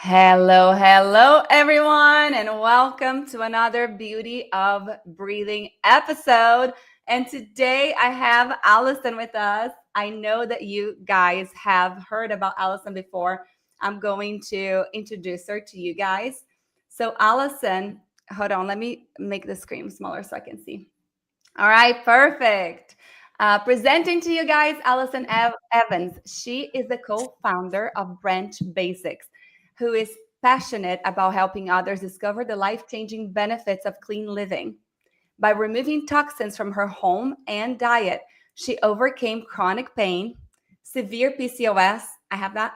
Hello, everyone, and welcome to another Beauty of Breathing episode. And today I have Allison with us. I know that you guys have heard about Allison before. I'm going to introduce her to you guys. So, Allison, hold on, let me make the screen smaller so I can see. All right, perfect. Presenting to you guys, Allison Evans. She is the co-founder of Branch Basics, who is passionate about helping others discover the life-changing benefits of clean living. By removing toxins from her home and diet, she overcame chronic pain, severe PCOS, I have that,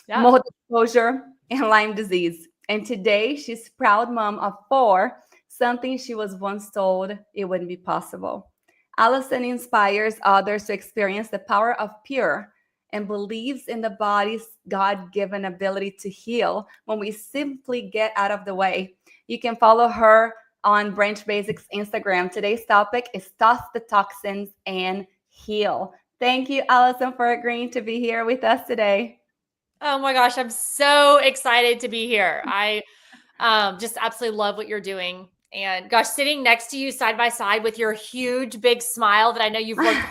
Yeah. mold exposure, and Lyme disease. And today, she's proud mom of four, something she was once told it wouldn't be possible. Allison inspires others to experience the power of pure and believes in the body's God given ability to heal when we simply get out of the way. You can follow her on Branch Basics Instagram. Today's topic is Toss the Toxins and Heal. Thank you, Allison, for agreeing to be here with us today. Oh my gosh, I'm so excited to be here. I just absolutely love what you're doing. And gosh, sitting next to you side by side with your huge big smile that I know you've worked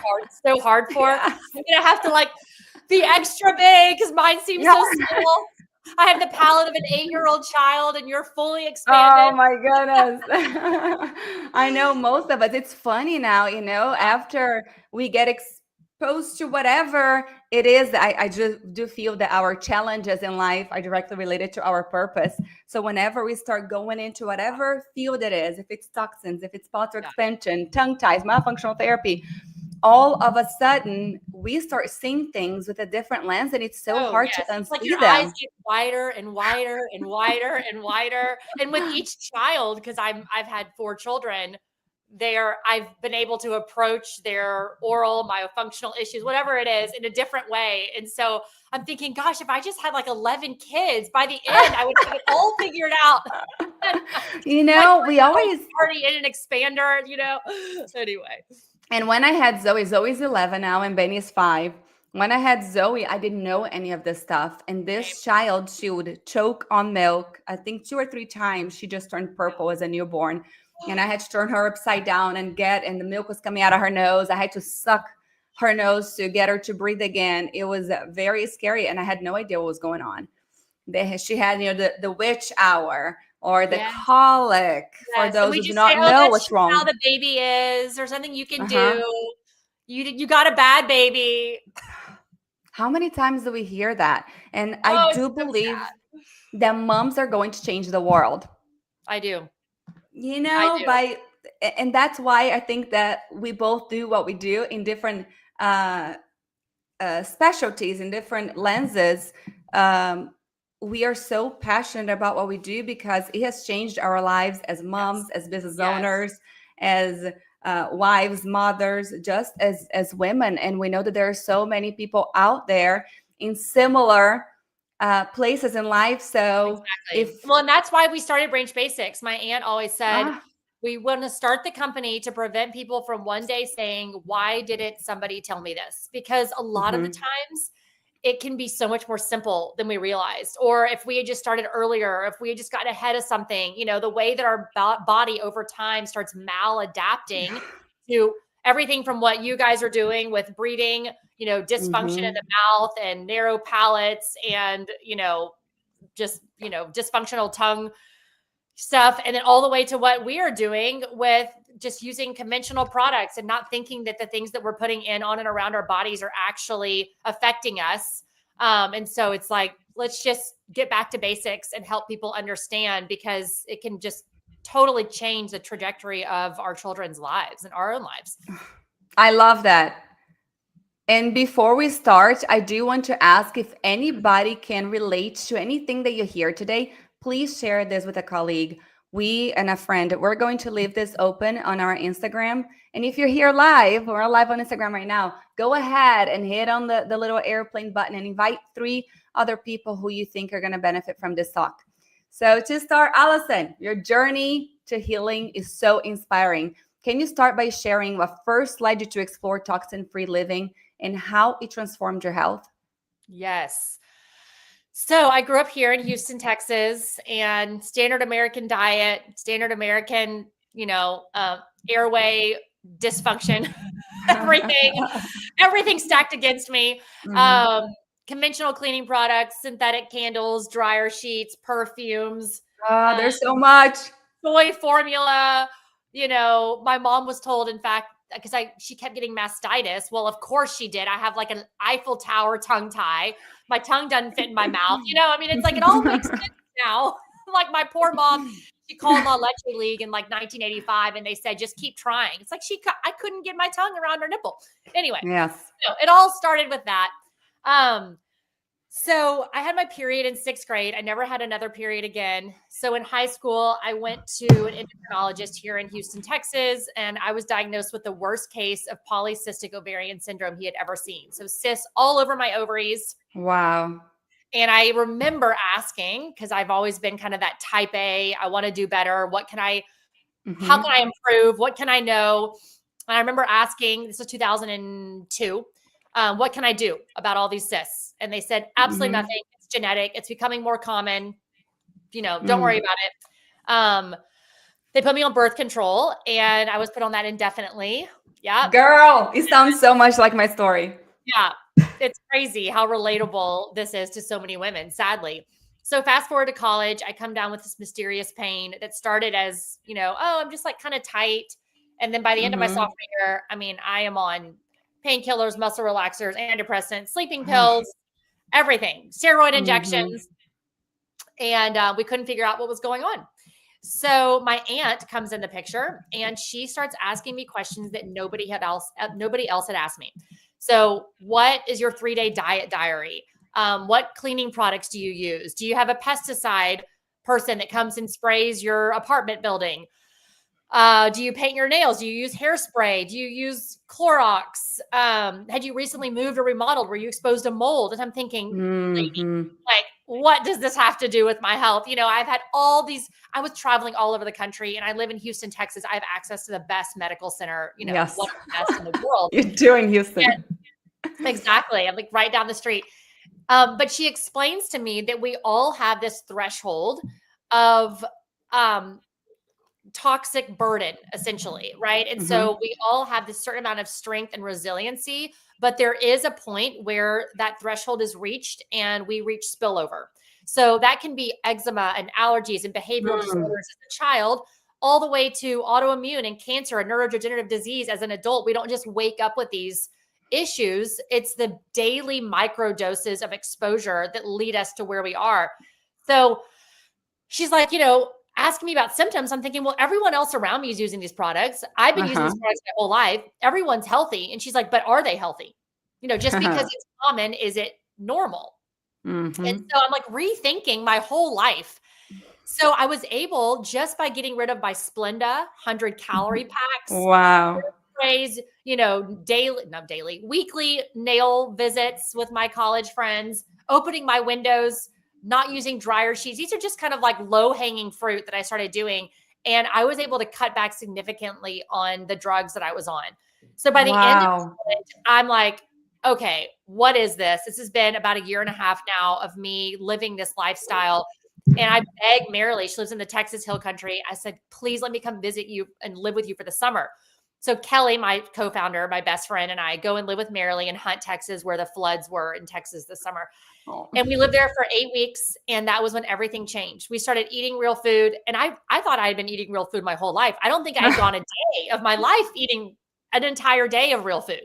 so hard for. Yes. I'm gonna have to be extra big because mine seems Yeah. so small. I have the palate of an 8-year-old child, and you're fully Oh expanded. my goodness. I know most of us. It's funny now, after we get exposed to whatever it is, I just do feel that our challenges in life are directly related to our purpose. So whenever we start going into whatever field it is, if it's toxins, if it's posture Yeah. expansion, tongue ties, myofunctional therapy, all of a sudden we start seeing things with a different lens and it's so Oh, hard to yes. It's like unsee your eyes them. get wider and wider and wider and wider. And with each child, because I've had 4 children, I've been able to approach their oral myofunctional issues, whatever it is, in a different way. And so I'm thinking, gosh, if I just had 11 kids, by the end, I would have it all figured out. My We 3-year-old's always already in an expander. Anyway. And when I had Zoe's 11 now and Benny's 5. When I had Zoe, I didn't know any of this stuff. And Same. this child, she would choke on milk. I think 2 or 3 times she just turned purple as a newborn. And I had to turn her upside down and the milk was coming out of her nose. I had to suck her nose to get her to breathe again. It was very scary. And I had no idea what was going on. She had, the witch hour or the Yeah. colic for Yes, and those we who do just say, not "Oh, know that's what's just how wrong. the baby is. There's nothing you can Uh-huh. do. You got a bad baby." How many times do we hear that? And I Oh, it's do so believe sad. that moms are going to change the world. I do. You I know, do. by and that's why I think that we both do what we do in different uh, specialties, in different lenses. Um, we are so passionate about what we do because it has changed our lives as Yes. moms, as business Yes. owners, as wives, mothers, just as women. And we know that there are so many people out there in similar places in life. So Exactly. if Well, and that's why we started Branch Basics. My aunt always said, ah, we want to start the company to prevent people from one day saying, "Why didn't somebody tell me this?" Because a lot of the mhm. times it can be so much more simple than we realized. Or if we had just started earlier, if we had just gotten ahead of something, the way that our body over time starts maladapting to everything from what you guys are doing with breathing, dysfunction in Mhm. the mouth and narrow palates and, just, dysfunctional tongue stuff. And then all the way to what we are doing with just using conventional products and not thinking that the things that we're putting in on and around our bodies are actually affecting us. And so it's like, let's just get back to basics and help people understand, because it can just totally change the trajectory of our children's lives and our own lives. I love that. And before we start, I do want to ask if anybody can relate to anything that you hear today. Please share this with a colleague. We and a friend, we're going to leave this open on our Instagram. And if you're here live, we're live on Instagram right now, go ahead and hit on the little airplane button and invite 3 other people who you think are going to benefit from this talk. So to start, Allison, your journey to healing is so inspiring. Can you start by sharing what first led you to explore toxin-free living and how it transformed your health? Yes. So I grew up here in Houston, Texas, and standard American diet, standard American, airway dysfunction, everything, everything stacked against me. Mhm. Um, Conventional cleaning products, synthetic candles, dryer sheets, perfumes, Oh, uh, there's so much. soy formula. My mom was told, in fact, because she kept getting mastitis. Well, of course she did. I have like an Eiffel Tower tongue tie. My tongue doesn't fit in my mouth. I mean, it's like it all makes sense now. Like my poor mom, she called La Leche League in like 1985, and they said just keep trying. It's like I couldn't get my tongue around her nipple. Anyway, Yes. it all started with that. So I had my period in 6th grade. I never had another period again. So in high school, I went to an endocrinologist here in Houston, Texas, and I was diagnosed with the worst case of polycystic ovarian syndrome he had ever seen. So cysts all over my ovaries. Wow. And I remember asking, because I've always been kind of that type A, I want to do better. How Mhm. can I improve? What can I know? And I remember asking, this was 2002, what can I do about all these cysts? And they said, absolutely Mhm. nothing. It's genetic. It's becoming more common. Don't worry Mm. about it. They put me on birth control, and I was put on that indefinitely. Yeah. Girl, it sounds so much like my story. Yeah. It's crazy how relatable this is to so many women, sadly. So fast forward to college, I come down with this mysterious pain that started as, oh, I'm just like kind of tight. And then by the end of my Mhm. sophomore year, I mean, I am on painkillers, muscle relaxers, antidepressants, sleeping pills, everything, steroid Mhm. injections. And we couldn't figure out what was going on. So my aunt comes in the picture, and she starts asking me questions that nobody else had asked me. So, what is your 3-day diet diary? What cleaning products do you use? Do you have a pesticide person that comes and sprays your apartment building? Do you paint your nails? Do you use hairspray? Do you use Clorox? Had you recently moved or remodeled? Were you exposed to mold? And I'm thinking, lady, Mhm. like, what does this have to do with my health? I've had all these, I was traveling all over the country, and I live in Houston, Texas. I have access to the best medical center, Yes. one of the best in the world. You do in Houston. Exactly. I'm like right down the street. But she explains to me that we all have this threshold of um, toxic burden, essentially, right? And Mhm. so we all have this certain amount of strength and resiliency, but there is a point where that threshold is reached and we reach spillover. So that can be eczema and allergies and behavioral Mm. disorders as a child, all the way to autoimmune and cancer and neurodegenerative disease as an adult. We don't just wake up with these issues. It's the daily micro doses of exposure that lead us to where we are. So she's like, asking me about symptoms. I'm thinking, well, everyone else around me is using these products. I've been using Uh-huh. these products my whole life. Everyone's healthy. And she's like, but are they healthy? Just because it's common, is it normal? And Mhm. so I'm like rethinking my whole life. So I was able, just by getting rid of my Splenda 100-calorie packs, Wow. sprays, daily, not daily, weekly nail visits with my college friends, opening my windows, not using dryer sheets. These are just kind of like low hanging fruit that I started doing. And I was able to cut back significantly on the drugs that I was on. So by the end of Wow. it, I'm like, okay, what is this? This has been about a year and a half now of me living this lifestyle. And I begged Marilee, she lives in the Texas Hill Country. I said, please let me come visit you and live with you for the summer. So Kelly, my co-founder, my best friend, and I go and live with Marilee in Hunt, Texas, where the floods were in Texas this summer. Oh. And we lived there for 8 weeks. And that was when everything changed. We started eating real food. And I thought I had been eating real food my whole life. I don't think I had gone a day of my life eating an entire day of real food.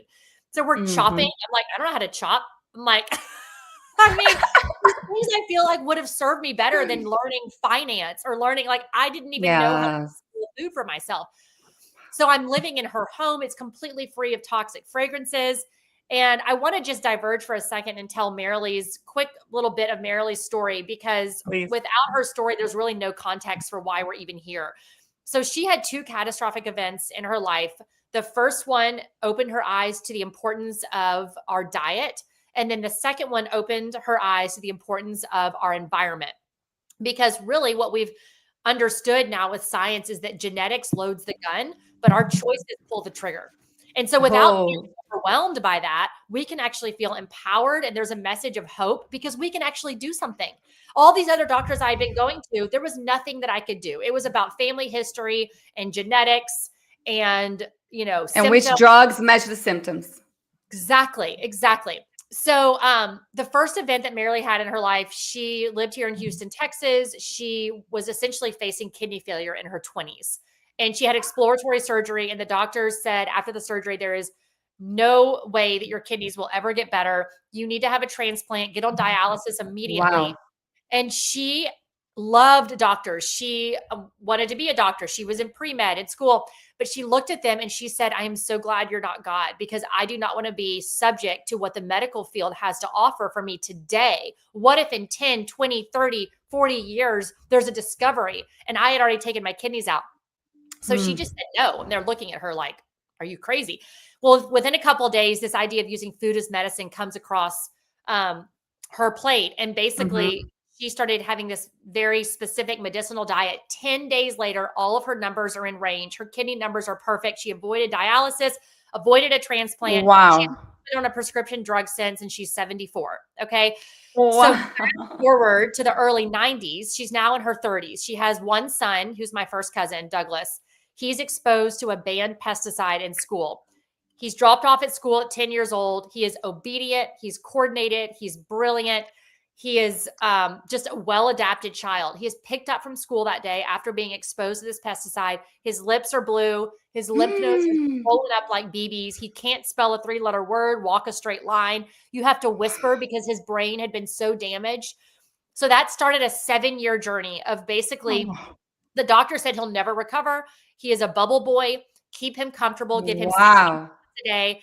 So we're chopping. Mhm. I'm like, I don't know how to chop. I'm like, I mean, things I feel like would have served me better than learning finance or learning, like, I didn't even know how to Yes. do food for myself. So I'm living in her home. It's completely free of toxic fragrances. And I want to just diverge for a second and tell Marilee's quick little bit of Marilee's story, because Please. without her story, there's really no context for why we're even here. So she had 2 catastrophic events in her life. The first one opened her eyes to the importance of our diet. And then the second one opened her eyes to the importance of our environment. Because really, what we've understood now with science is that genetics loads the gun, but our choices pull the trigger. And so without being Oh, overwhelmed by that, we can actually feel empowered, and there's a message of hope because we can actually do something. All these other doctors I've been going to, there was nothing that I could do. It was about family history and genetics and, and which symptoms. drugs match the symptoms? Exactly, exactly. So, the first event that Marilee had in her life, she lived here in Houston, Texas. She was essentially facing kidney failure in her 20s. And she had exploratory surgery. And the doctors said after the surgery, there is no way that your kidneys will ever get better. You need to have a transplant, get on dialysis immediately. Wow. And she loved doctors. She wanted to be a doctor. She was in pre-med in school, but she looked at them and she said, I am so glad you're not God, because I do not want to be subject to what the medical field has to offer for me today. What if in 10, 20, 30, 40 years, there's a discovery and I had already taken my kidneys out? So she just said no. And they're looking at her like, are you crazy? Well, within a couple of days, this idea of using food as medicine comes across her plate. And basically, she started having this very specific medicinal diet. 10 days later, all of her numbers are in range. Her kidney numbers are perfect. She avoided dialysis, avoided a transplant. She hasn't Wow. been on a prescription drug since, and she's 74. Okay. So Wow. forward to the early 90s, she's now in her 30s. She has one son, who's my first cousin, Douglas. He's exposed to a banned pesticide in school. He's dropped off at school at 10 years old. He is obedient. He's coordinated. He's brilliant. He is just a well-adapted child. He is picked up from school that day after being exposed to this pesticide. His lips are blue. His lymph nodes are swollen up like BBs. He can't spell a 3-letter word, walk a straight line. You have to whisper because his brain had been so damaged. So that started a 7-year journey of basically, Oh, the doctor said he'll never recover. He is a bubble boy. Keep him comfortable. Give him 16 wow. a day.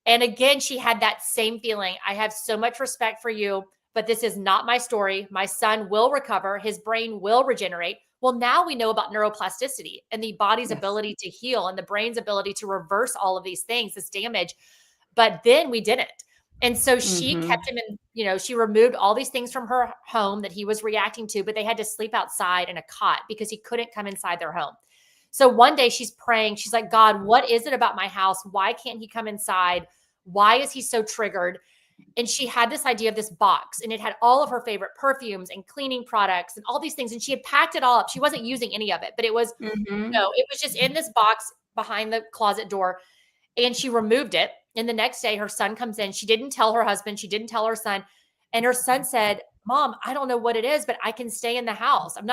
And again, she had that same feeling. I have so much respect for you, but this is not my story. My son will recover. His brain will regenerate. Well, now we know about neuroplasticity and the body's Yes. ability to heal and the brain's ability to reverse all of these things, this damage. But then we didn't. And so she kept him in, she removed all these things from her home that he was reacting to, but they had to sleep outside in a cot because he couldn't come inside their home. So one day she's praying. She's like, God, what is it about my house? Why can't he come inside? Why is he so triggered? And she had this idea of this box, and it had all of her favorite perfumes and cleaning products and all these things. And she had packed it all up. She wasn't using any of it, but it was, it was just in this box behind the closet door. And she removed it. And the next day her son comes in. She didn't tell her husband. She didn't tell her son. And her son said, Mom, I don't know what it is, but I can stay in the house. I'm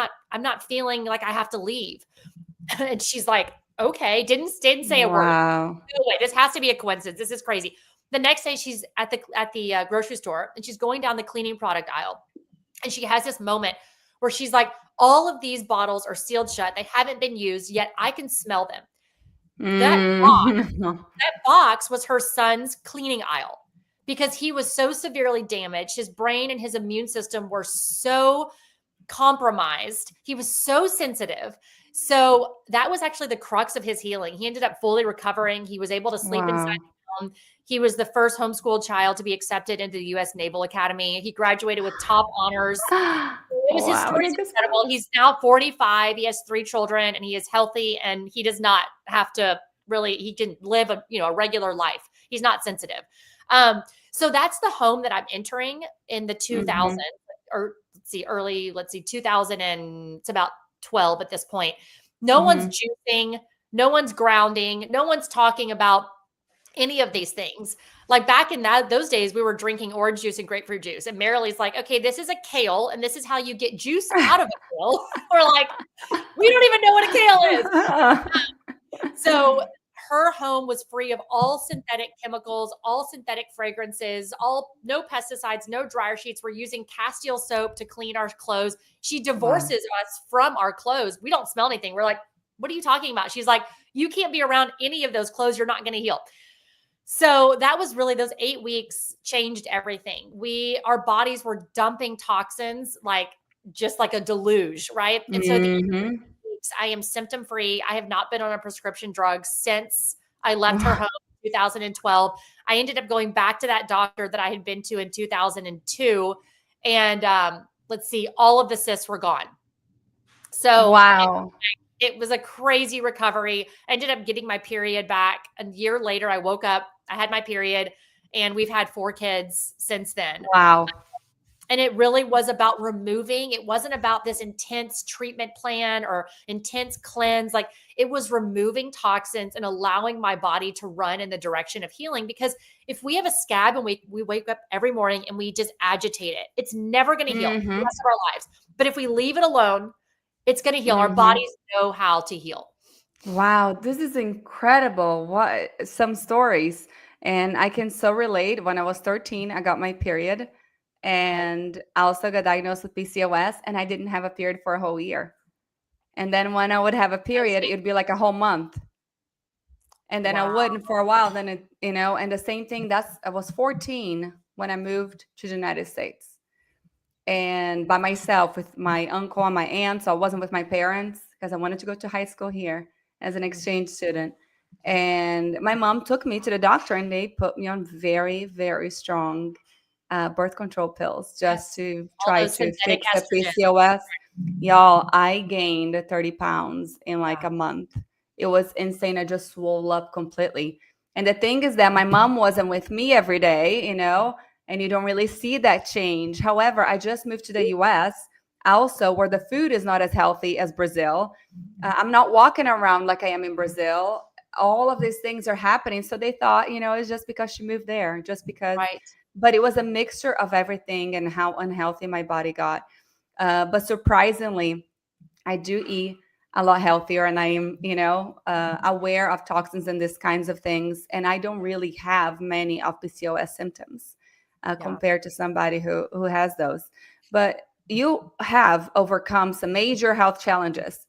not feeling like I have to leave. And she's like, okay, didn't say a word. Wow. No way, this has to be a coincidence. This is crazy. The next day she's at the grocery store and she's going down the cleaning product aisle. And she has this moment where she's like, all of these bottles are sealed shut. They haven't been used yet. I can smell them. That box was her son's cleaning aisle because he was so severely damaged. His brain and his immune system were so compromised. He was so sensitive. So that was actually the crux of his healing. He ended up fully recovering. He was able to sleep inside Wow. the home. He was the first homeschooled child to be accepted into the U.S. Naval Academy. He graduated with top honors. It was his Wow. story is incredible. He's now 45. He has 3 children and he is healthy and he does not have to really, he can live a regular life. He's not sensitive. So that's the home that I'm entering in the 2000s or 2000 and it's about 12 at this point. No one's juicing, no one's grounding, no one's talking about any of these things. Like back in those days, we were drinking orange juice and grapefruit juice. And Marilee's like, okay, this is a kale and this is how you get juice out of a kale. We're like, we don't even know what a kale is. So her home was free of all synthetic chemicals, all synthetic fragrances, no pesticides, no dryer sheets. We're using Castile soap to clean our clothes. She divorces us from our clothes. We don't smell anything. We're like, what are you talking about? She's like, you can't be around any of those clothes. You're not going to heal. So that was really, those 8 weeks changed everything. Our bodies were dumping toxins just like a deluge, right? And so the weeks, I am symptom free. I have not been on a prescription drug since I left her home in 2012. I ended up going back to that doctor that I had been to in 2002. And all of the cysts were gone. So Wow. it was a crazy recovery. I ended up getting my period back a year later. I woke up, I had my period, and we've had 4 kids since then. Wow. And it really was about removing. It wasn't about this intense treatment plan or intense cleanse. Like, it was removing toxins and allowing my body to run in the direction of healing. Because if we have a scab and we wake up every morning and we just agitate it, it's never going to heal the rest of our lives. But if we leave it alone, it's going to heal. Our bodies know how to heal. Wow, this is incredible. What some stories. And I can so relate. When I was 13, I got my period. And I also got diagnosed with PCOS, and I didn't have a period for a whole year. And then when I would have a period, it would be like a whole month. And then I wouldn't for a while. Then it, and the same thing. I was 14 when I moved to the United States, and by myself with my uncle and my aunt. So I wasn't with my parents because I wanted to go to high school here as an exchange student. And my mom took me to the doctor, and they put me on very, very strong birth control pills just to try to fix the PCOS. Y'all, I gained 30 pounds in like a month. It was insane. I just swole up completely. And the thing is that my mom wasn't with me every day, and you don't really see that change. However, I just moved to the US, also where the food is not as healthy as Brazil. I'm not walking around like I am in Brazil. All of these things are happening. So they thought, it's just because she moved there, just because. Right. But it was a mixture of everything and how unhealthy my body got. But surprisingly, I do eat a lot healthier, and I am, aware of toxins and these kinds of things. And I don't really have many of PCOS symptoms compared to somebody who has those. But you have overcome some major health challenges: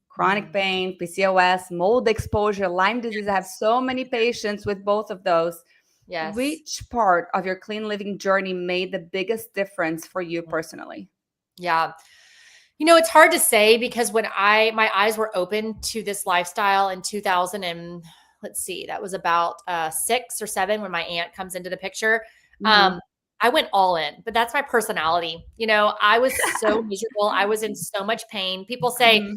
chronic pain, PCOS, mold exposure, Lyme disease. I have so many patients with both of those. Yes. Which part of your clean living journey made the biggest difference for you personally? Yeah. It's hard to say, because when my eyes were open to this lifestyle in 2000, and let's see, that was about 6 or 7 when my aunt comes into the picture. I went all in, but that's my personality. I was so miserable. I was in so much pain. People say,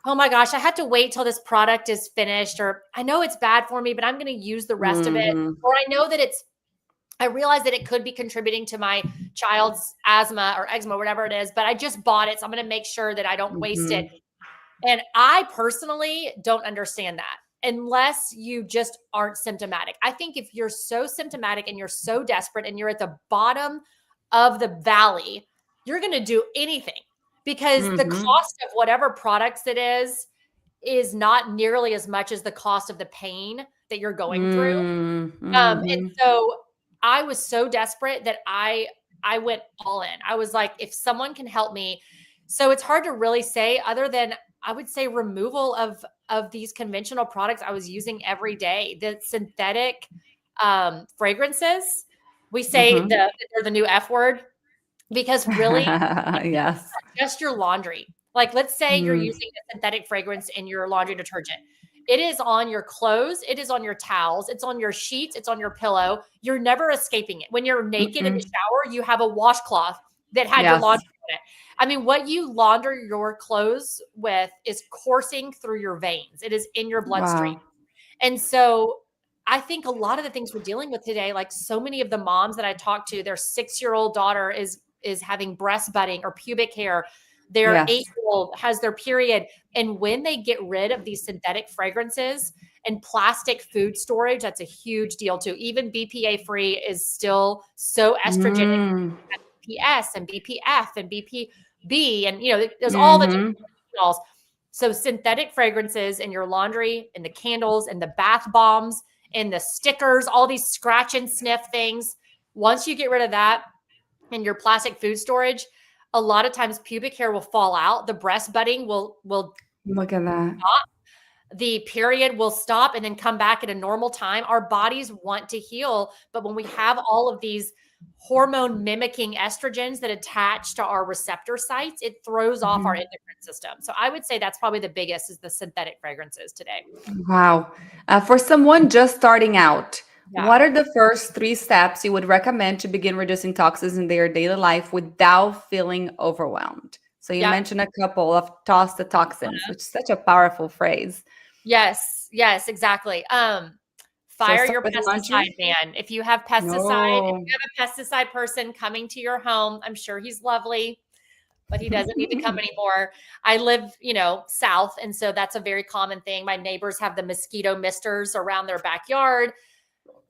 oh my gosh, I had to wait till this product is finished, or I know it's bad for me, but I'm going to use the rest of it. Or I know that I realize that it could be contributing to my child's asthma or eczema, whatever it is, but I just bought it. So I'm going to make sure that I don't waste it. And I personally don't understand that unless you just aren't symptomatic. I think if you're so symptomatic and you're so desperate and you're at the bottom of the valley, you're going to do anything, because the cost of whatever products it is not nearly as much as the cost of the pain that you're going through. And so I was so desperate that I went all in. I was like, if someone can help me. So it's hard to really say, other than I would say removal of these conventional products I was using every day. The synthetic fragrances, we say they're the new F word, because really yes, just your laundry. Like, let's say you're using a synthetic fragrance in your laundry detergent. It is on your clothes. It is on your towels. It's on your sheets. It's on your pillow. You're never escaping it. When you're naked in the shower, you have a washcloth that had your laundry on it. I mean, what you launder your clothes with is coursing through your veins. It is in your bloodstream. Wow. And so I think a lot of the things we're dealing with today, like so many of the moms that I talk to, their 6-year-old daughter is having breast budding or pubic hair. Their 8-year-old has their period. And when they get rid of these synthetic fragrances and plastic food storage, that's a huge deal too. Even BPA free is still so estrogenic. BPS and BPF and BPB, and there's all the different phenols. So synthetic fragrances in your laundry, and the candles, and the bath bombs, and the stickers, all these scratch and sniff things. Once you get rid of that and your plastic food storage, a lot of times pubic hair will fall out. The breast budding will look at that. Stop. The period will stop and then come back at a normal time. Our bodies want to heal, but when we have all of these hormone mimicking estrogens that attach to our receptor sites, it throws off our endocrine system. So I would say that's probably the biggest, is the synthetic fragrances today. Wow. For someone just starting out, what are the first 3 steps you would recommend to begin reducing toxins in their daily life without feeling overwhelmed? So you Yeah. mentioned a couple of toss the toxins, which is such a powerful phrase. Yes. Yes, exactly. So Fire start your with laundry? pesticide man. If you have pesticide, if No. you have a pesticide person coming to your home, I'm sure he's lovely, but he doesn't need to come anymore. I live, south. And so that's a very common thing. My neighbors have the mosquito misters around their backyard.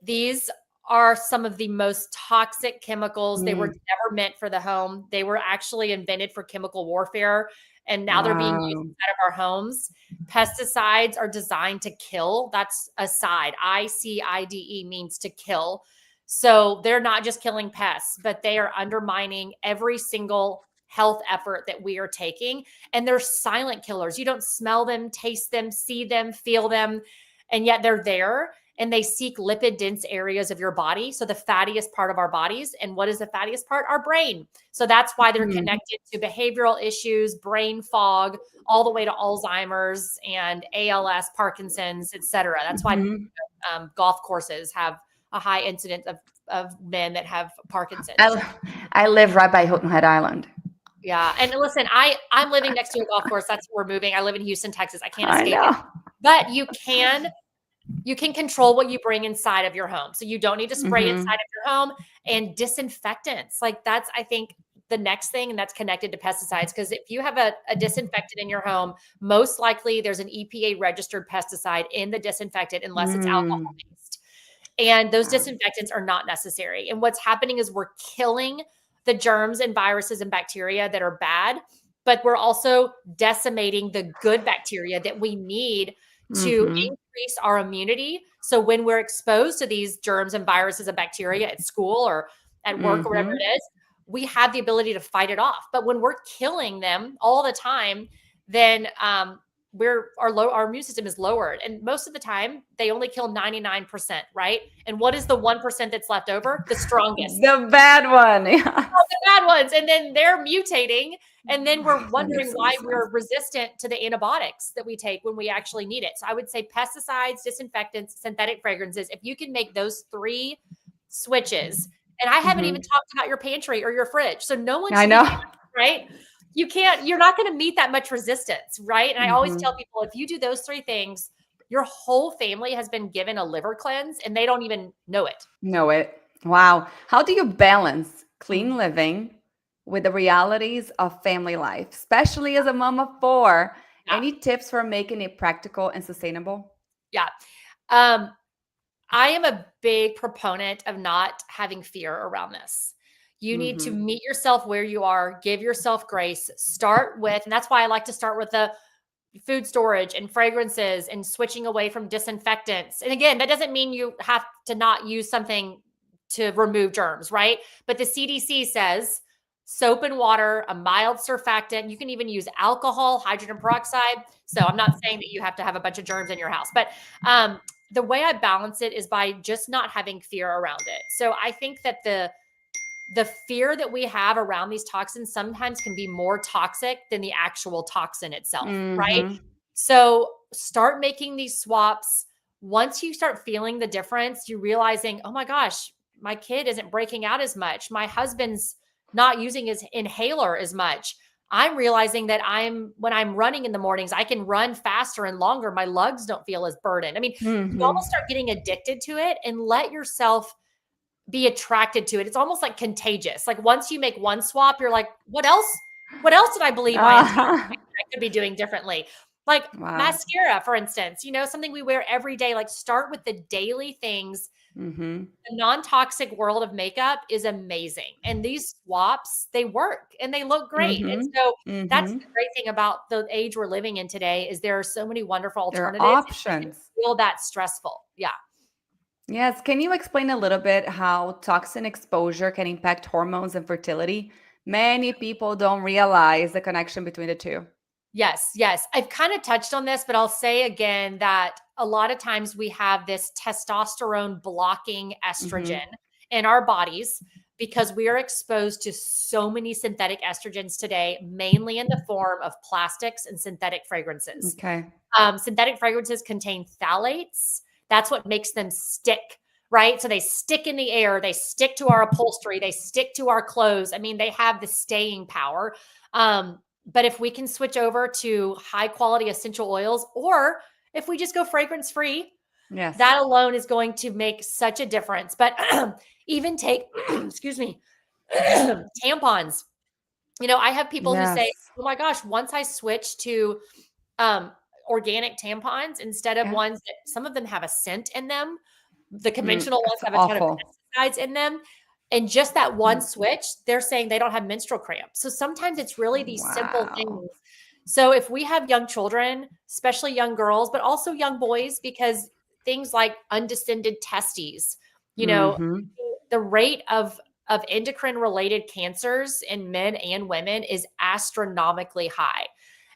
These are some of the most toxic chemicals. They were Mm, never meant for the home. They were actually invented for chemical warfare. And now they're being used wow. inside of our homes. Pesticides are designed to kill. That's a side. ICIDE means to kill. So they're not just killing pests, but they are undermining every single health effort that we are taking. And they're silent killers. You don't smell them, taste them, see them, feel them, and yet they're there, and they seek lipid dense areas of your body. So the fattiest part of our bodies. And what is the fattiest part? Our brain. So that's why they're Mm, connected to behavioral issues, brain fog, all the way to Alzheimer's and ALS, Parkinson's, et cetera. That's why mhm. golf courses have a high incidence of men that have Parkinson's. I, I live right by Hilton Head Island. Yeah. And listen, I'm living next to a golf course. That's where we're moving. I live in Houston, Texas. I can't I escape it. know. But you can control what you bring inside of your home. So you don't need to spray inside Hmm. of your home. And disinfectants. Like that's, I think, the next thing, and that's connected to pesticides. Because if you have a disinfectant in your home, most likely there's an EPA registered pesticide in the disinfectant unless it's alcohol Mm. based. And those Wow. disinfectants are not necessary. And what's happening is we're killing the germs and viruses and bacteria that are bad, but we're also decimating the good bacteria that we need to Hmm. increase our immunity. So when we're exposed to these germs and viruses and bacteria at school or at work or whatever Hmm. it is, we have the ability to fight it off. But when we're killing them all the time, then our immune system is lowered, and most of the time they only kill 99%, right? And what is the 1% that's left over? The strongest, The bad one. Yes. the bad ones, and then they're mutating, and then we're That wondering makes so why much sense. we're resistant to the antibiotics that we take when we actually need it. So I would say pesticides, disinfectants, synthetic fragrances. If you can make those three switches, and I haven't even Hmm. talked about your pantry or your fridge, so no one I should be doing know. it, right? You're not going to meet that much resistance, right? And I always Hmm. tell people, if you do those three things, your whole family has been given a liver cleanse and they don't even know it. Know it. Wow. How do you balance Mm. clean living with the realities of family life, especially as a mom of four? Yeah. Any tips for making it practical and sustainable? Yeah. Um, I am a big proponent of not having fear around this. You need to Hmm. meet yourself where you are, give yourself grace, start with, and that's why I like to start with the food storage and fragrances and switching away from disinfectants. And again, that doesn't mean you have to not use something to remove germs, right? But the CDC says soap and water, a mild surfactant, you can even use alcohol, hydrogen peroxide. So I'm not saying that you have to have a bunch of germs in your house, but the way I balance it is by just not having fear around it. So I think that the fear that we have around these toxins sometimes can be more toxic than the actual toxin itself, right? Hmm. So start making these swaps. Once you start feeling the difference, you're realizing, oh my gosh, my kid isn't breaking out as much. My husband's not using his inhaler as much. I'm realizing that when I'm running in the mornings, I can run faster and longer. My lugs don't feel as burdened. I mean, you Hmm. almost start getting addicted to it and let yourself be attracted to it. It's almost like contagious. Like once you make one swap, you're like, what else? What else did I believe my entire Ah. life I could be doing differently? Like Wow. mascara, for instance, something we wear every day. Like start with the daily things. Hmm. The non-toxic world of makeup is amazing. And these swaps, they work and they look great. And Hmm. so that's Hmm. the great thing about the age we're living in today is there are so many wonderful There are alternatives. It doesn't options. feel that stressful. Yeah. Yes. Can you explain a little bit how toxin exposure can impact hormones and fertility? Many people don't realize the connection between the two. Yes, yes. I've kind of touched on this, but I'll say again that a lot of times we have this testosterone blocking estrogen Hmm. in our bodies because we are exposed to so many synthetic estrogens today, mainly in the form of plastics and synthetic fragrances. Okay. Synthetic fragrances contain phthalates. That's what makes them stick, right? So they stick in the air, they stick to our upholstery, they stick to our clothes. I mean, they have the staying power. But if we can switch over to high quality essential oils, or if we just go fragrance free, Yes. that alone is going to make such a difference. But even take, excuse me, tampons. I have people who say, Yes. oh my gosh, once I switched to um, organic tampons instead of Yeah. ones that some of them have a scent in them, the conventional ones It's have a ton of awful. pesticides in them. And just that one switch, they're saying they don't have menstrual cramps. So sometimes it's really these simple Wow. things. So if we have young children, especially young girls, but also young boys, because things like undescended testes, Mm-hmm. the rate of endocrine related cancers in men and women is astronomically high.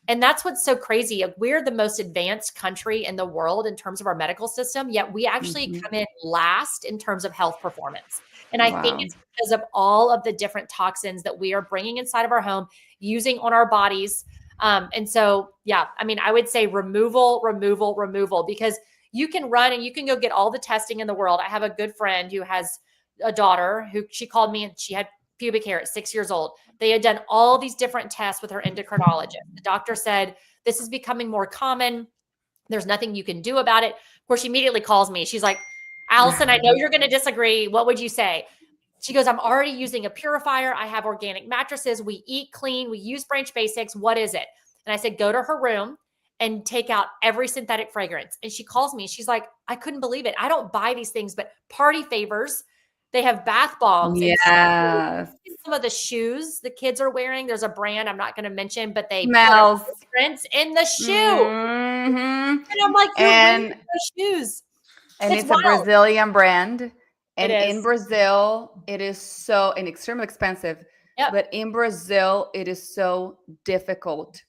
And that's what's so crazy. We're the most advanced country in the world in terms of our medical system, yet we actually Mm-hmm. come in last in terms of health performance. And I think Wow. it's because of all of the different toxins that we are bringing inside of our home, using on our bodies. And so, yeah, I mean, I would say removal, removal, removal, because you can run and you can go get all the testing in the world. I have a good friend who has a daughter who she called me and she had pubic hair at 6 years old. They had done all these different tests with her endocrinologist. The doctor said, this is becoming more common. There's nothing you can do about it. Of course, she immediately calls me. She's like, Allison, I know you're going to disagree. What would you say? She goes, I'm already using a purifier. I have organic mattresses. We eat clean. We use Branch Basics. What is it? And I said, go to her room and take out every synthetic fragrance. And she calls me. She's like, I couldn't believe it. I don't buy these things, but Party Favors, they have bath bombs and Yes. some of the shoes the kids are wearing. There's a brand I'm not going to mention, but they put a Smells. fragrance in the shoe. Mm-hmm. And I'm like, you're wearing And those shoes. and It's it's a wild. Brazilian brand. It And in is. Brazil, it is so and extremely expensive. Yep. But in Brazil, it is so difficult.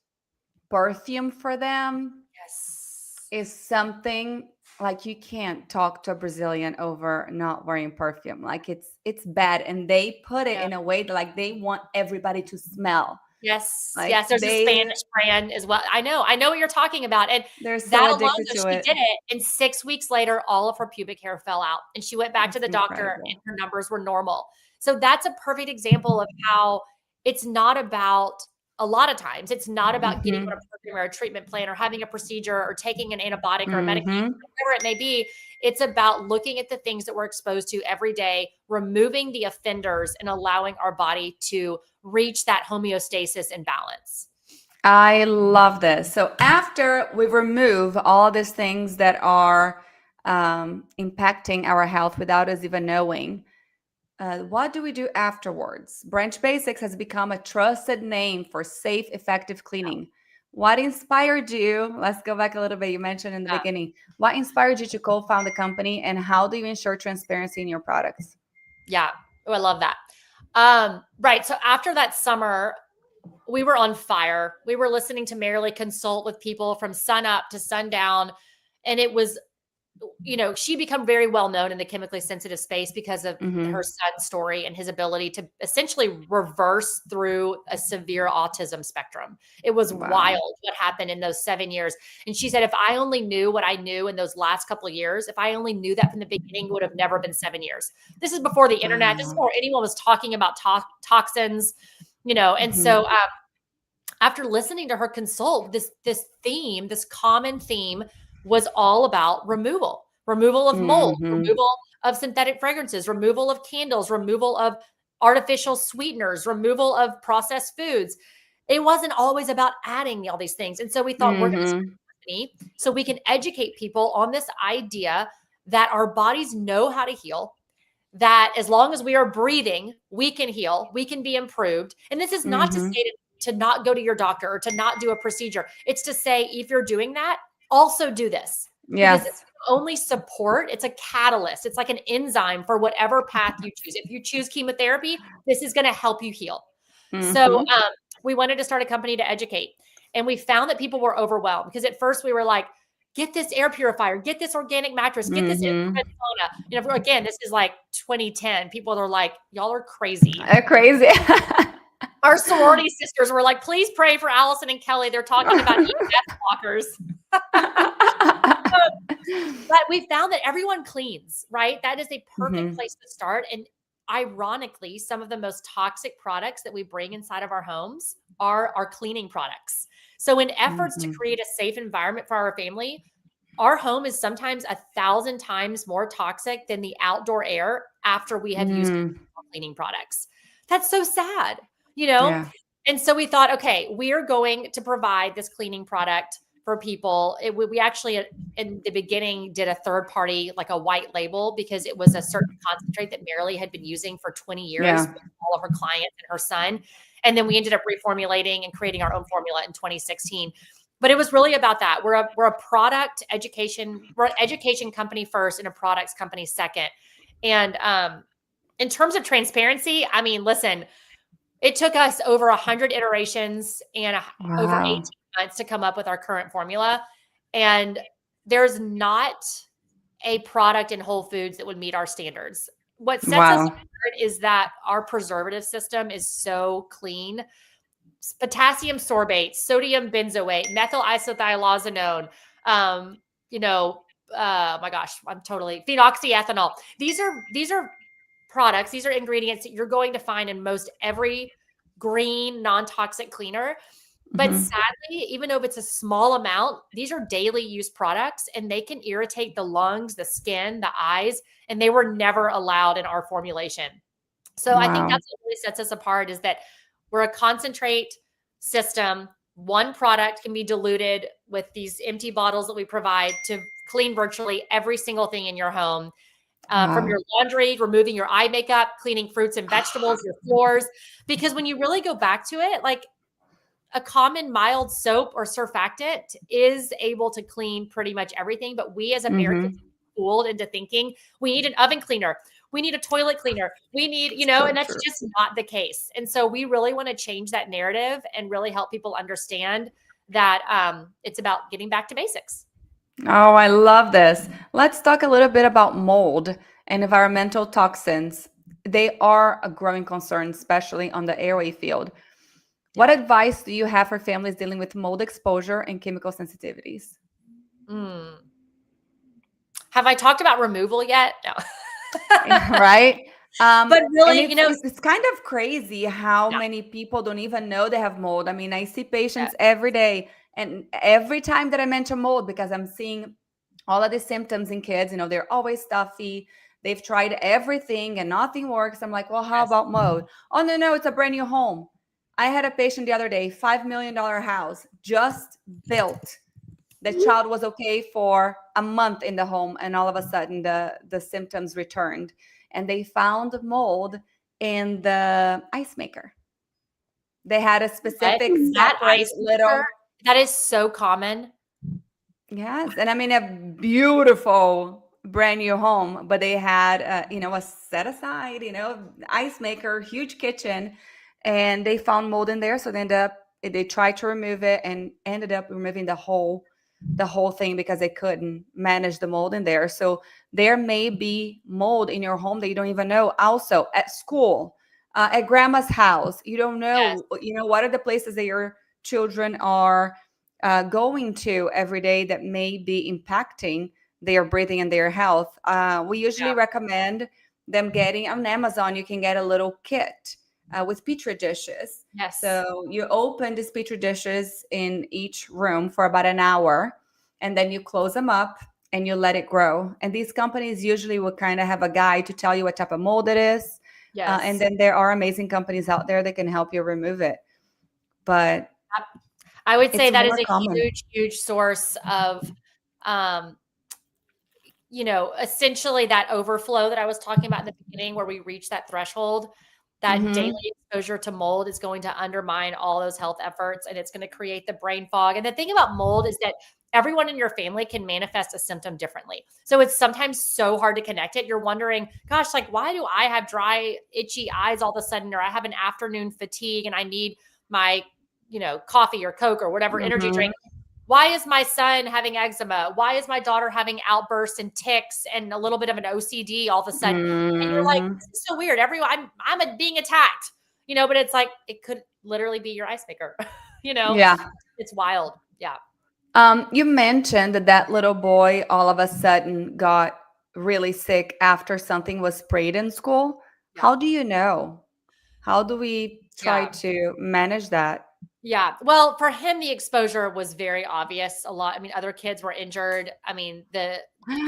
Perfume for them Yes. is something like you can't talk to a Brazilian over not wearing perfume. Like it's bad. And they put it Yeah. in a way that like they want everybody to smell. Yes. Like Yes. There's a Spanish brand as well. I know what you're talking about. And they're so that alone, addicted though, to she it. did it. And 6 weeks later, all of her pubic hair fell out. And she went back to It's the doctor and incredible. her numbers were normal. So that's a perfect example of how it's not about, a lot of times, it's not about getting on a Mm-hmm. program or a treatment plan or having a procedure or taking an antibiotic or a medication, Mm-hmm. whatever it may be. It's about looking at the things that we're exposed to every day, removing the offenders, and allowing our body to reach that homeostasis and balance. I love this. So after we remove all these things that are impacting our health without us even knowing, what do we do afterwards? Branch Basics has become a trusted name for safe, effective cleaning. What inspired you? Let's go back a little bit. You mentioned in the Yeah. beginning. What inspired you to co-found the company, and how do you ensure transparency in your products? Yeah. Oh, I love that. Right. So after that summer, we were on fire. We were listening to Marilee consult with people from sun up to sundown. And it was, she become very well known in the chemically sensitive space because of her Mm-hmm. son's story and his ability to essentially reverse through a severe autism spectrum. It was Wow. wild what happened in those 7 years. And she said, if I only knew what I knew in those last couple of years, if I only knew that from the beginning, it would have never been 7 years. This is before the internet. This is Wow. before anyone was talking about toxins, and Mm-hmm. so after listening to her consult, this common theme was all about removal of mold, Mm-hmm. removal of synthetic fragrances, removal of candles, removal of artificial sweeteners, removal of processed foods. It wasn't always about adding all these things. And so we thought, we're going to start Mm-hmm. a company so we can educate people on this idea that our bodies know how to heal, that as long as we are breathing, we can heal, we can be improved. And this is not to Mm-hmm. say to not go to your doctor or to not do a procedure. It's to say, if you're doing that, also do this, because it's Yes. only support. It's a catalyst. It's like an enzyme for whatever path you choose. If you choose chemotherapy, this is going to help you heal. So Mm-hmm. we wanted to start a company to educate. And we found that people were overwhelmed because at first we were like, get this air purifier, get this organic mattress, get this Mm-hmm. infrared sauna. Again, this is like 2010. People are like, y'all are crazy. Crazy. Our sorority sisters were like, please pray for Allison and Kelly. They're talking about EMF blockers. But we found that everyone cleans, right? That is a perfect Mhm. place to start. And ironically, some of the most toxic products that we bring inside of our homes are our cleaning products. So in efforts to Mhm. create a safe environment for our family, our home is sometimes 1,000 times more toxic than the outdoor air after we have used Mm. cleaning products. That's so sad, you know? Yeah. And so we thought, okay, we are going to provide this cleaning product for people. We actually, in the beginning, did a third party, like a white label, because it was a certain concentrate that Marilee had been using for 20 years Yeah. with all of her clients and her son. And then we ended up reformulating and creating our own formula in 2016. But it was really about that. We're a product education, we're an education company first and a products company second. And in terms of transparency, I mean, listen, it took us over 100 iterations and over 18 Wow. months to come up with our current formula. And there's not a product in Whole Foods that would meet our standards. What sets us Wow. apart is that our preservative system is so clean. Potassium sorbate, sodium benzoate, methyl isothiazolone, um, you know, my gosh, I'm totally phenoxyethanol. These are products, these are ingredients that you're going to find in most every green non-toxic cleaner. But Mhm. sadly, even though it's a small amount, these are daily use products and they can irritate the lungs, the skin, the eyes, and they were never allowed in our formulation. So I think Wow. that's what really sets us apart is that we're a concentrate system. One product can be diluted with these empty bottles that we provide to clean virtually every single thing in your home. From Wow. your laundry, removing your eye makeup, cleaning fruits and vegetables, your floors. Because when you really go back to it, like a common mild soap or surfactant is able to clean pretty much everything. But we as Americans Mhm. fooled into thinking we need an oven cleaner, we need a toilet cleaner, we need, So and that's true. just not the case. And so we really want to change that narrative and really help people understand that it's about getting back to basics. Oh, I love this. Let's talk a little bit about mold and environmental toxins. They are a growing concern, especially on the airway field. What Yeah. advice do you have for families dealing with mold exposure and chemical sensitivities? Mm. Have I talked about removal yet? No. Right? But And really, it's kind of crazy how yeah, many people don't even know they have mold. I mean, I see patients yeah, every day, and every time that I mention mold, because I'm seeing all of the symptoms in kids, they're always stuffy. They've tried everything and nothing works. I'm like, well, how yes, about mold? Oh, no, no, it's a brand new home. I had a patient the other day, $5 million house, just built. The child was okay for a month in the home, and all of a sudden the symptoms returned, and they found mold in the ice maker. They had a what? specific That separate ice maker, little. that is so common. Yes, and I mean a beautiful brand new home, but they had a set aside, ice maker, huge kitchen, and they found mold in there. So they tried to remove it and ended up removing the whole thing because they couldn't manage the mold in there. So there may be mold in your home that you don't even know. Also at school, at grandma's house, you don't Yes, know, what are the places that your children are going to every day that may be impacting their breathing and their health. We usually yeah, recommend them getting on Amazon. You can get a little kit with petri dishes. yes, So you open these petri dishes in each room for about an hour, and then you close them up and you let it grow. And these companies usually will kind of have a guide to tell you what type of mold it is. And yes. then there are amazing companies out there that can help you remove it. But I would say it's that is more a common. huge, huge source of, um, essentially that overflow that I was talking about in the beginning, where we reach that threshold. That daily Hmm. exposure to mold is going to undermine all those health efforts and it's going to create the brain fog. And the thing about mold is that everyone in your family can manifest a symptom differently. So it's sometimes so hard to connect it. You're wondering, gosh, like, why do I have dry, itchy eyes all of a sudden? Or I have an afternoon fatigue and I need my, coffee or Coke or whatever energy Hmm. drink. Why is my son having eczema? Why is my daughter having outbursts and tics and a little bit of an OCD all of a sudden? And you're like, Hmm. this is so weird. I'm being attacked, but it's like it could literally be your ice maker. you know, Yeah. it's wild. Yeah. You mentioned that little boy all of a sudden got really sick after something was sprayed in school. Yeah. How do you know? How do we try Yeah. to manage that? Yeah. Well, for him, the exposure was very obvious. A lot. I mean, other kids were injured. I mean, the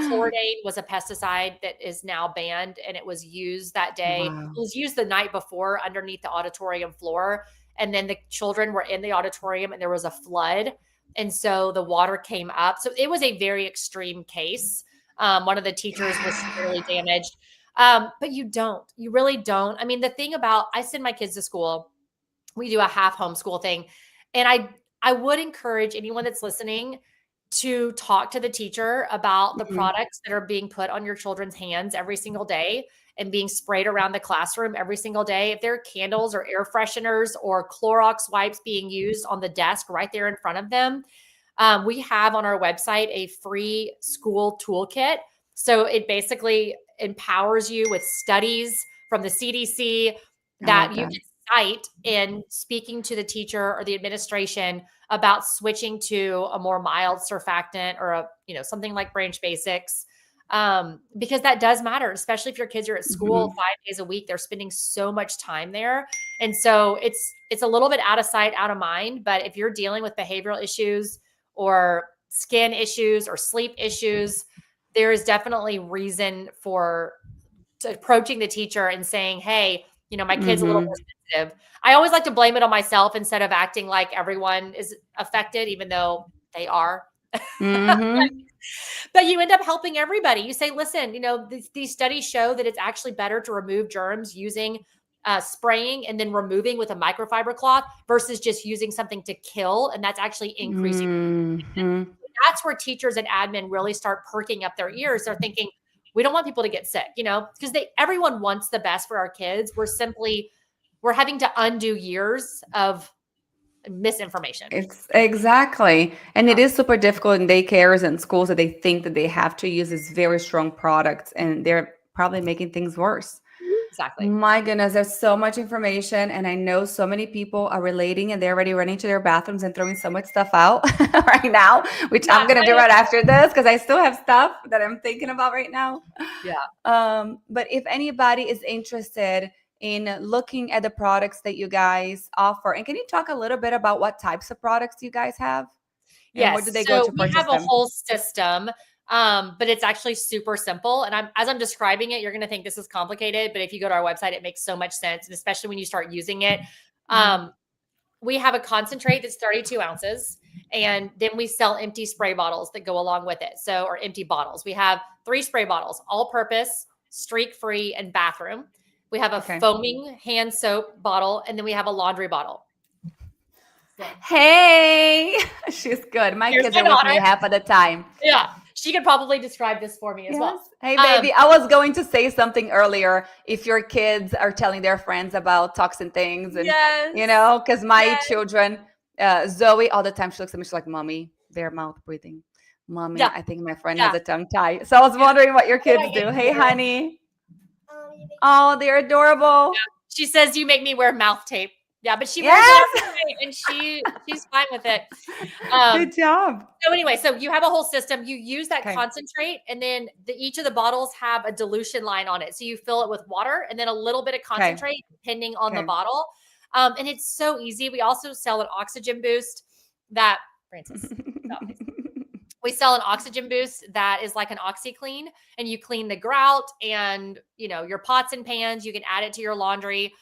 chloridane was a pesticide that is now banned, and it was used that day. Wow. It was used the night before underneath the auditorium floor. And then the children were in the auditorium and there was a flood. And so the water came up. So it was a very extreme case. One of the teachers was severely Yeah. damaged. But you really don't. I mean, the thing about, I send my kids to school, we do a half homeschool thing. And I would encourage anyone that's listening to talk to the teacher about the Mhm. products that are being put on your children's hands every single day and being sprayed around the classroom every single day. If there are candles or air fresheners or Clorox wipes being used on the desk right there in front of them, we have on our website a free school toolkit. So it basically empowers you with studies from the CDC I love that you that. can cite in speaking to the teacher or the administration about switching to a more mild surfactant or something like Branch Basics, because that does matter, especially if your kids are at school Mhm. 5 days a week. They're spending so much time there, and so it's a little bit out of sight, out of mind. But if you're dealing with behavioral issues or skin issues or sleep issues, there is definitely reason for approaching the teacher and saying, hey, my kid's a little Mhm. more sensitive. I always like to blame it on myself instead of acting like everyone is affected, even though they are. Mhm. But you end up helping everybody. You say, listen, these studies show that it's actually better to remove germs using spraying and then removing with a microfiber cloth versus just using something to kill. And that's actually increasing. Mhm. That's where teachers and admin really start perking up their ears. They're thinking, we don't want people to get sick, because everyone wants the best for our kids. We're having to undo years of misinformation. It's exactly. And it is super difficult in daycares and schools that they think that they have to use these very strong products and they're probably making things worse. Exactly. My goodness, there's so much information, and I know so many people are relating and they're already running to their bathrooms and throwing so much stuff out right now, which Yeah. I'm gonna do right after this because I still have stuff that I'm thinking about right now. Yeah. But if anybody is interested in looking at the products that you guys offer, and can you talk a little bit about what types of products you guys have and where do Yes. they go So to we purchase have a them? whole system, but it's actually super simple. And as I'm describing it, you're going to think this is complicated, but if you go to our website, it makes so much sense. And especially when you start using it, Mhm. um, we have a concentrate that's 32 ounces. And then we sell empty spray bottles that go along with it. So, or empty bottles. We have 3 spray bottles, all purpose, streak free, and bathroom. We have a Okay. foaming hand soap bottle, and then we have a laundry bottle. So Hey, she's good. My here's kids my are with daughter. me half of the time. Yeah, she could probably describe this for me as Yes. well. Hey, Um, baby. I was going to say something earlier. If your kids are telling their friends about toxin things, and yes, because my yes, children, Zoe, all the time she looks at me, she's like, "Mommy, they're mouth breathing. Mommy, yeah, I think my friend has yeah, a tongue tie." So I was yeah. wondering what your They're kids my do. Hey, indicator. honey. Oh, they're adorable. She says you make me wear mouth tape. Yeah, but she wears it every Yes. day, and she's fine with it. Um, Good job. so anyway, so you have a whole system. You use that Okay. concentrate, and then each of the bottles have a dilution line on it. So you fill it with water and then a little bit of Okay. concentrate, depending on the Okay. bottle. And it's so easy. We also sell an oxygen boost that Francis. Stop. We sell an oxygen boost that is like an OxyClean, and you clean the grout and your pots and pans. You can add it to your laundry.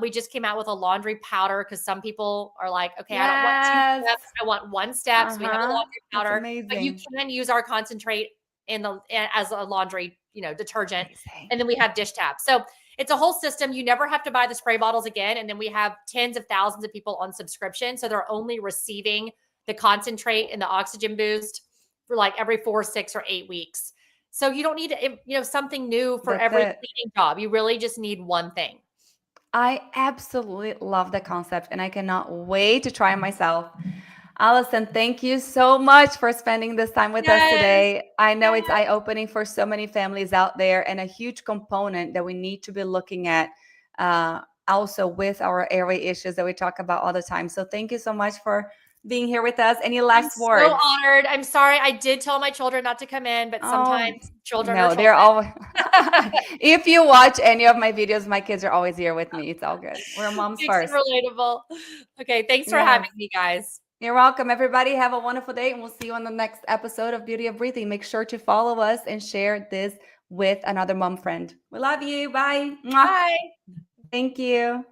We just came out with a laundry powder because some people are like, okay, I don't want 2 Yes. steps, I want 1 step. So we have a Uh-huh. laundry That's powder, but you amazing. can use our concentrate as a laundry detergent, Amazing. and then we have dish tabs. So it's a whole system. You never have to buy the spray bottles again, and then we have tens of thousands of people on subscription, so they're only receiving the concentrate and the oxygen boost for like every 4, 6, or 8 weeks. So you don't need something new for That's every it. cleaning job. You really just need one thing. I absolutely love the concept and I cannot wait to try it myself. Allison, thank you so much for spending this time with us Yes. today. I know it's Yes. eye opening for so many families out there and a huge component that we need to be looking at also with our airway issues that we talk about all the time. So thank you so much for being here with us. Any last I'm words? so honored. I'm sorry. I did tell my children not to come in, but sometimes children are no, children. they're all. If you watch any of my videos, my kids are always here with me. It's all good. We're moms Makes it first. relatable. Okay, thanks for Yes. having me, guys. You're welcome, everybody. Have a wonderful day, and we'll see you on the next episode of Beauty of Breathing. Make sure to follow us and share this with another mom friend. We love you. Bye. Mwah. Bye. Thank you.